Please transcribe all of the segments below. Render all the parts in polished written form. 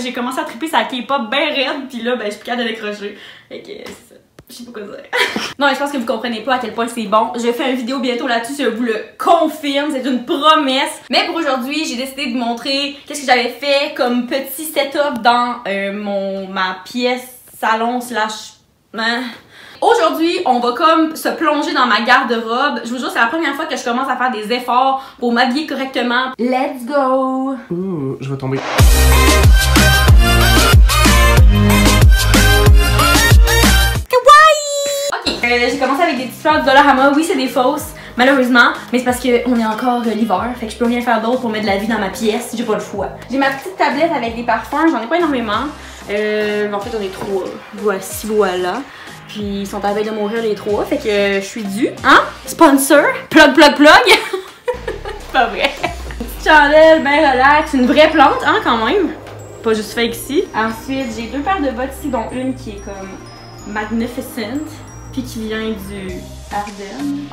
j'ai commencé à triper sa K-pop bien raide, puis là, ben, je suis plus capable de décrocher. Fait que c'est ça. Je sais pas quoi dire. Non, mais je pense que vous comprenez pas à quel point c'est bon. Je fais une vidéo bientôt là-dessus, je vous le confirme, c'est une promesse. Mais pour aujourd'hui, j'ai décidé de vous montrer qu'est-ce que j'avais fait comme petit setup dans ma pièce salon slash... Aujourd'hui, on va comme se plonger dans ma garde-robe. Je vous jure, c'est la première fois que je commence à faire des efforts pour m'habiller correctement. Let's go! Ouh, je vais tomber. J'ai commencé avec des petites fleurs de Dollarama. Oui, c'est des fausses, malheureusement, mais c'est parce qu'on est encore l'hiver, fait que je peux rien faire d'autre pour mettre de la vie dans ma pièce, j'ai pas le choix. J'ai ma petite tablette avec des parfums, j'en ai pas énormément. En fait, on est 3. Voici, voilà. Puis ils sont à la veille de mourir les 3, fait que je suis due. Hein? Sponsor? Plug, plug, plug! C'est pas vrai. Une petite chandelle, ben relax, une vraie plante, hein, quand même. Pas juste fake ici. Ensuite, j'ai 2 paires de bottes ici, dont une qui est comme magnificent. Puis qui vient du Ardennes,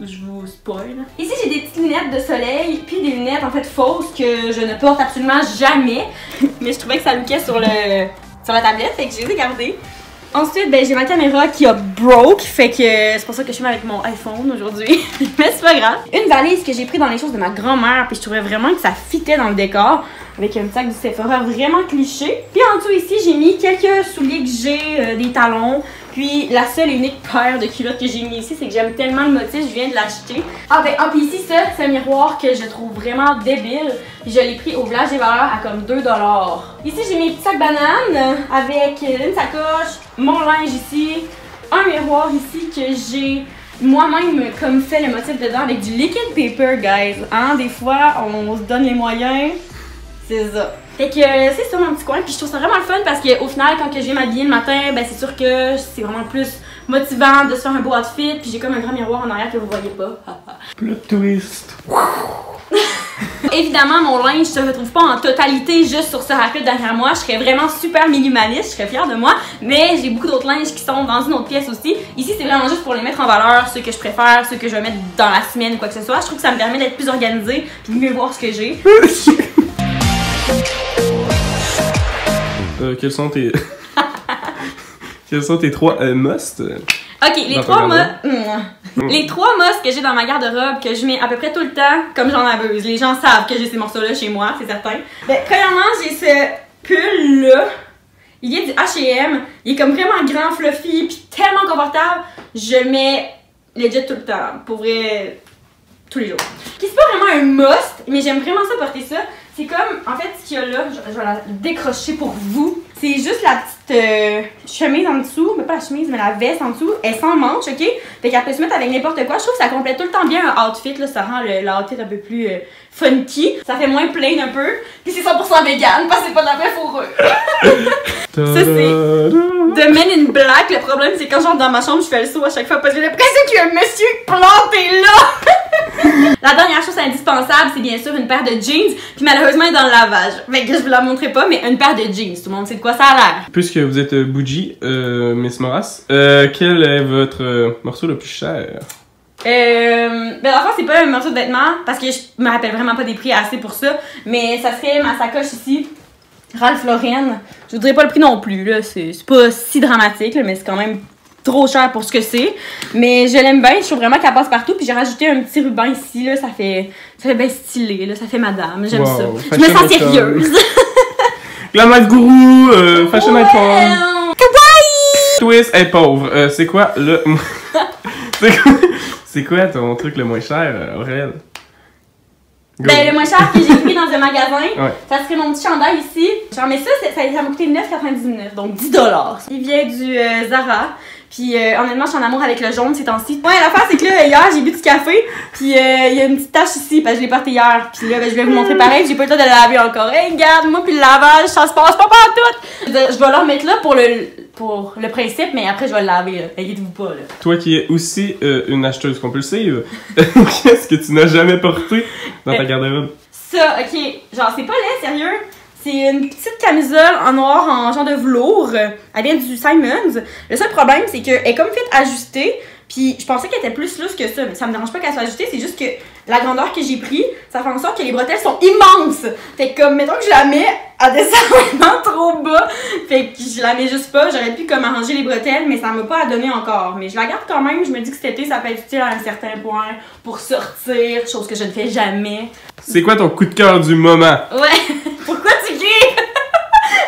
je vous spoil. Ici j'ai des petites lunettes de soleil, puis des lunettes en fait fausses que je ne porte absolument jamais. Mais je trouvais que ça lookait sur la tablette, fait que je les ai gardées. Ensuite, ben, j'ai ma caméra qui a broke, fait que c'est pour ça que je suis avec mon iPhone aujourd'hui. Mais c'est pas grave. Une valise que j'ai pris dans les choses de ma grand-mère, puis je trouvais vraiment que ça fitait dans le décor. Avec un petit sac du Sephora vraiment cliché. Puis en dessous ici, j'ai mis quelques souliers que j'ai, des talons. Puis la seule et unique paire de culottes que j'ai mis ici, c'est que j'aime tellement le motif, je viens de l'acheter. Puis ici, ça, c'est un miroir que je trouve vraiment débile. Puis je l'ai pris au Village des Valeurs à comme 2 $. Ici, j'ai mes petits sacs bananes avec une sacoche, mon linge ici, un miroir ici que j'ai moi-même comme fait le motif dedans avec du liquid paper, guys. Hein? Des fois, on se donne les moyens. C'est ça. Fait que c'est ça mon petit coin, puis je trouve ça vraiment le fun parce qu'au final, quand je viens m'habiller le matin, ben c'est sûr que c'est vraiment plus motivant de se faire un beau outfit, puis j'ai comme un grand miroir en arrière que vous voyez pas. Plot twist. Évidemment, mon linge se retrouve pas en totalité juste sur ce rack derrière moi. Je serais vraiment super minimaliste, je serais fière de moi, mais j'ai beaucoup d'autres linges qui sont dans une autre pièce aussi. Ici, c'est vraiment juste pour les mettre en valeur, ceux que je préfère, ceux que je vais mettre dans la semaine ou quoi que ce soit. Je trouve que ça me permet d'être plus organisée, puis de mieux voir ce que j'ai. Quels sont tes... Quels sont tes 3 must? Ok, les 3 must que j'ai dans ma garde-robe, que je mets à peu près tout le temps, comme j'en abuse. Les gens savent que j'ai ces morceaux-là chez moi, c'est certain. Ben, premièrement, j'ai ce pull-là. Il vient du H&M. Il est comme vraiment grand, fluffy, puis tellement confortable. Je le mets legit tout le temps. Pour vrai, tous les jours. Qui c'est pas vraiment un must, mais j'aime vraiment ça porter ça. C'est comme, en fait, ce qu'il y a là, je vais la décrocher pour vous. C'est juste la petite chemise en dessous, mais pas la chemise, mais la veste en dessous. Elle sans manche, ok? Fait qu'elle peut se mettre avec n'importe quoi. Je trouve que ça complète tout le temps bien un outfit, là. Ça rend l'outfit un peu plus funky. Ça fait moins plain un peu. Puis c'est 100% vegan, parce que c'est pas de la vraie fourrure. Ça, c'est de Men in Black. Le problème, c'est quand j'entre dans ma chambre, je fais le saut à chaque fois parce que j'ai l'impression qu'il y a un monsieur planté là. La dernière chose indispensable, c'est bien sûr une paire de jeans. Puis malheureusement, elle est dans le lavage. Fait que je vous la montrerai pas, mais une paire de jeans. Tout le monde sait de quoi ça a l'air. Puisque vous êtes bougie, Miss Moras, quel est votre morceau le plus cher? Ben enfin c'est pas un morceau de vêtements parce que je me rappelle vraiment pas des prix assez pour ça, mais ça serait ma sacoche ici, Ralph Lauren. Je vous dirais pas le prix non plus là, c'est pas si dramatique là, mais c'est quand même trop cher pour ce que c'est. Mais je l'aime bien, je trouve vraiment qu'elle passe partout. Puis j'ai rajouté un petit ruban ici là, ça fait bien stylé là, ça fait madame, j'aime ça. Je me sens sérieuse. Glamour gourou, fashion icon. Kawaii! Twist est pauvre. C'est quoi le C'est quoi ton truc le moins cher, Aurel? Ben, le moins cher que j'ai pris dans un magasin, ouais. Ça serait mon petit chandail ici. Genre, mais ça m'a coûté 9,99$, donc 10$. Il vient du Zara. Puis honnêtement, je suis en amour avec le jaune ces temps-ci. Ouais, l'affaire, c'est que là, hier, j'ai bu du café. Puis il y a une petite tache ici, parce que je l'ai porté hier. Puis là, ben, je vais vous montrer pareil. J'ai pas eu le temps de le laver encore. Hey, regarde, moi, puis le lavage, ça se passe pas partout. Je vais le remettre là pour le principe, mais après, je vais le laver, là. Inquiétez-vous pas, là. Toi qui es aussi une acheteuse compulsive, qu'est-ce que tu n'as jamais porté dans ta garde-robe? Ça, ok. Genre, c'est pas laid, sérieux. C'est une petite camisole en noir en genre de velours. Elle vient du Simons. Le seul problème, c'est qu'elle est comme faite ajustée. Puis je pensais qu'elle était plus lousse que ça. Mais ça me dérange pas qu'elle soit ajustée. C'est juste que la grandeur que j'ai pris, ça fait en sorte que les bretelles sont immenses. Fait que comme, mettons que je la mets, elle descend vraiment trop bas. Fait que je la mets juste pas. J'aurais pu comme arranger les bretelles, mais ça m'a pas à donner encore. Mais je la garde quand même. Je me dis que cet été, ça peut être utile à un certain point pour sortir, chose que je ne fais jamais. C'est quoi ton coup de cœur du moment? Ouais, pourquoi tu cries?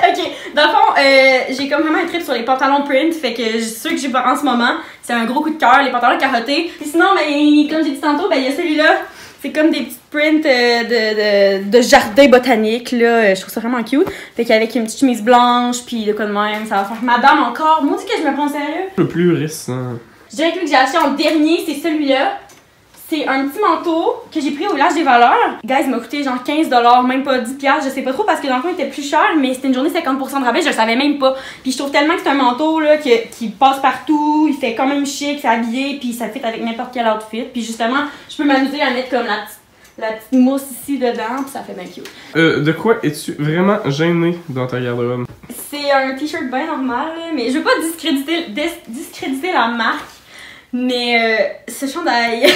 Ok, dans le fond, j'ai comme vraiment un trip sur les pantalons print, fait que ceux que j'ai pas en ce moment, c'est un gros coup de cœur, les pantalons carottés. Puis sinon, ben, comme j'ai dit tantôt, ben, il y a celui-là, c'est comme des petites prints de jardin botanique, là, je trouve ça vraiment cute. Fait qu'avec une petite chemise blanche, puis de quoi de même, ça va faire madame encore. Moi, dis que je me prends au sérieux. Le plus récent. Je dirais que celui que j'ai acheté en dernier, c'est celui-là. C'est un petit manteau que j'ai pris au Village des Valeurs. Guys, il m'a coûté genre 15$, même pas 10$, je sais pas trop parce que dans le fond il était plus cher, mais c'était une journée 50% de rabais, je le savais même pas. Puis je trouve tellement que c'est un manteau là qui passe partout, il fait quand même chic, c'est habillé, puis ça fit avec n'importe quel outfit. Puis justement, je peux m'amuser à mettre comme la petite mousse ici dedans, puis ça fait bien cute. De quoi es-tu vraiment gênée dans ta garde-robe? C'est un t-shirt bien normal, là, mais je veux pas discréditer la marque. Mais ce chandail,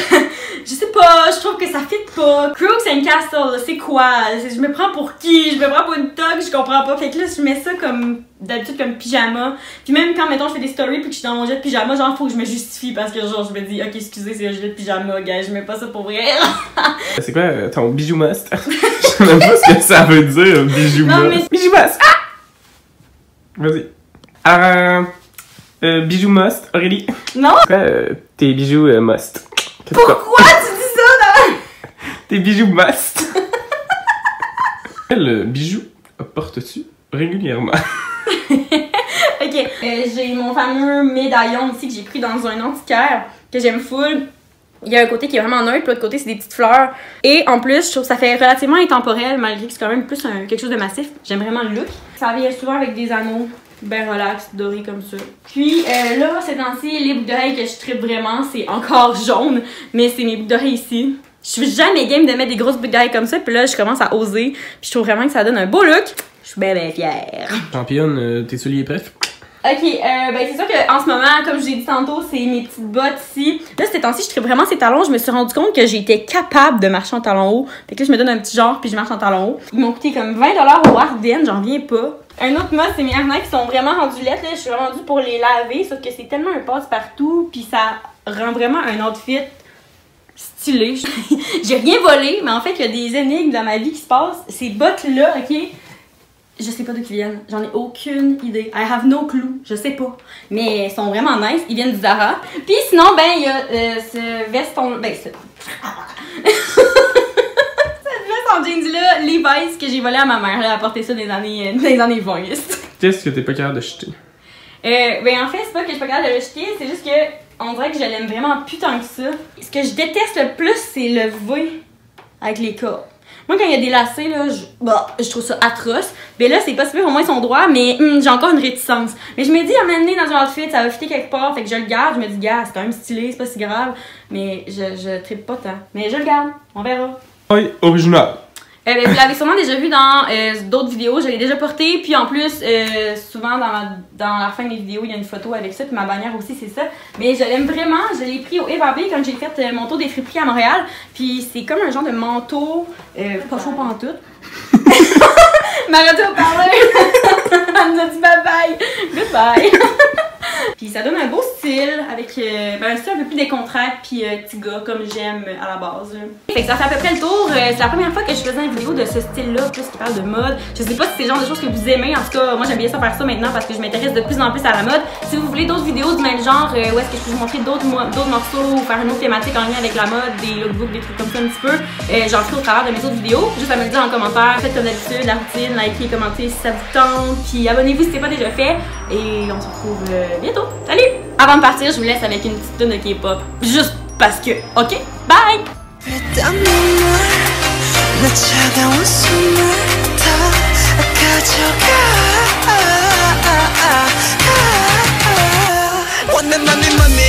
je sais pas, je trouve que ça fit pas. Crooks and Castle, c'est quoi? Je me prends pour qui? Je me prends pour une toque, je comprends pas. Fait que là, je mets ça comme d'habitude comme pyjama. Puis même quand, mettons, je fais des stories puis que je suis dans mon jet de pyjama, genre, faut que je me justifie parce que genre, je me dis, ok, excusez, c'est un jet de pyjama, gars, je mets pas ça pour vrai. C'est quoi ton bijou must? Je sais même pas ce que ça veut dire, bijou must. Mais... Bijou must! Ah! Vas-y. Alors, bijou must, Aurélie? Non? Tes bijoux must. Pourquoi tu dis ça, là? Tes bijoux must. Quel bijou portes-tu régulièrement? Ok, j'ai mon fameux médaillon ici que j'ai pris dans un antiquaire que j'aime full. Il y a un côté qui est vraiment neutre, puis l'autre côté c'est des petites fleurs. Et en plus, je trouve que ça fait relativement intemporel, malgré que c'est quand même plus quelque chose de massif. J'aime vraiment le look. Ça vient souvent avec des anneaux ben relax, dorés comme ça. Puis là, ces temps-ci, les boucles d'oreilles que je tripe vraiment, c'est encore jaune, mais c'est mes boucles d'oreilles ici. Je suis jamais game de mettre des grosses boucles d'oreilles comme ça, puis là, je commence à oser. Puis je trouve vraiment que ça donne un beau look. Je suis bien fière. Championne, tes souliers prêts? Ok, ben c'est sûr qu'en ce moment, comme je l'ai dit tantôt, c'est mes petites bottes ici. Là, ces temps-ci, je tripe vraiment ces talons. Je me suis rendu compte que j'étais capable de marcher en talons hauts. Fait que là, je me donne un petit genre, puis je marche en talons hauts. Ils m'ont coûté comme 20$ au Ardennes, j'en reviens pas. Un autre mode, c'est mes harnais qui sont vraiment rendus lettres. Là, je suis rendue pour les laver, sauf que c'est tellement un passe-partout, puis ça rend vraiment un outfit stylé. J'ai rien volé, mais en fait, il y a des énigmes dans ma vie qui se passent. Ces bottes-là, ok, je sais pas d'où ils viennent. J'en ai aucune idée. I have no clue. Je sais pas. Mais ils sont vraiment nice. Ils viennent du Zara. Puis sinon, ben, il y a ce veston... Ben, cette veste en jeans-là, Levi's, que j'ai volé à ma mère. Elle a porté ça dans les années 20. Qu'est-ce que t'es pas capable de jeter? Ben, en fait, c'est pas que je suis pas capable de le jeter. C'est juste que on dirait que je l'aime vraiment plus tant que ça. Ce que je déteste le plus, c'est le V avec les cordes. Moi, quand il y a des lacets, là, je trouve ça atroce. Mais là, c'est pas super, au moins ils sont droits, mais j'ai encore une réticence. Mais je me dis, à m'amener dans un outfit, ça va fitter quelque part, fait que je le garde. Je me dis, gars, c'est quand même stylé, c'est pas si grave. Mais je tripe pas tant. Mais je le garde, on verra. Oui, original. Ben, vous l'avez sûrement déjà vu dans d'autres vidéos, je l'ai déjà porté, puis en plus, souvent dans la fin des vidéos, il y a une photo avec ça, puis ma bannière aussi, c'est ça. Mais je l'aime vraiment, je l'ai pris au Eva Bay quand j'ai fait mon tour des friperies à Montréal, puis c'est comme un genre de manteau, pas chaud pantoute. Ma radio parleur! Elle nous a dit bye bye! Goodbye! Puis ça donne un beau style avec un style un peu plus décontracté puis petit gars comme j'aime à la base. Fait que ça fait à peu près le tour. C'est la première fois que je faisais une vidéo de ce style-là, plus qui parle de mode. Je sais pas si c'est le genre de choses que vous aimez. En tout cas, moi j'aime bien ça faire ça maintenant parce que je m'intéresse de plus en plus à la mode. Si vous voulez d'autres vidéos du même genre, où est-ce que je peux vous montrer d'autres morceaux ou faire une autre thématique en lien avec la mode, des lookbooks, des trucs comme ça un petit peu, j'en ferai au travers de mes autres vidéos. Juste à me le dire en commentaire. Faites comme d'habitude la routine, likez, commentez si ça vous tente. Puis abonnez-vous si c'est pas déjà fait. Et on se retrouve bientôt. Salut! Avant de partir, je vous laisse avec une petite tune de K-pop. Juste parce que. Ok? Bye! 원해 난 네 맘이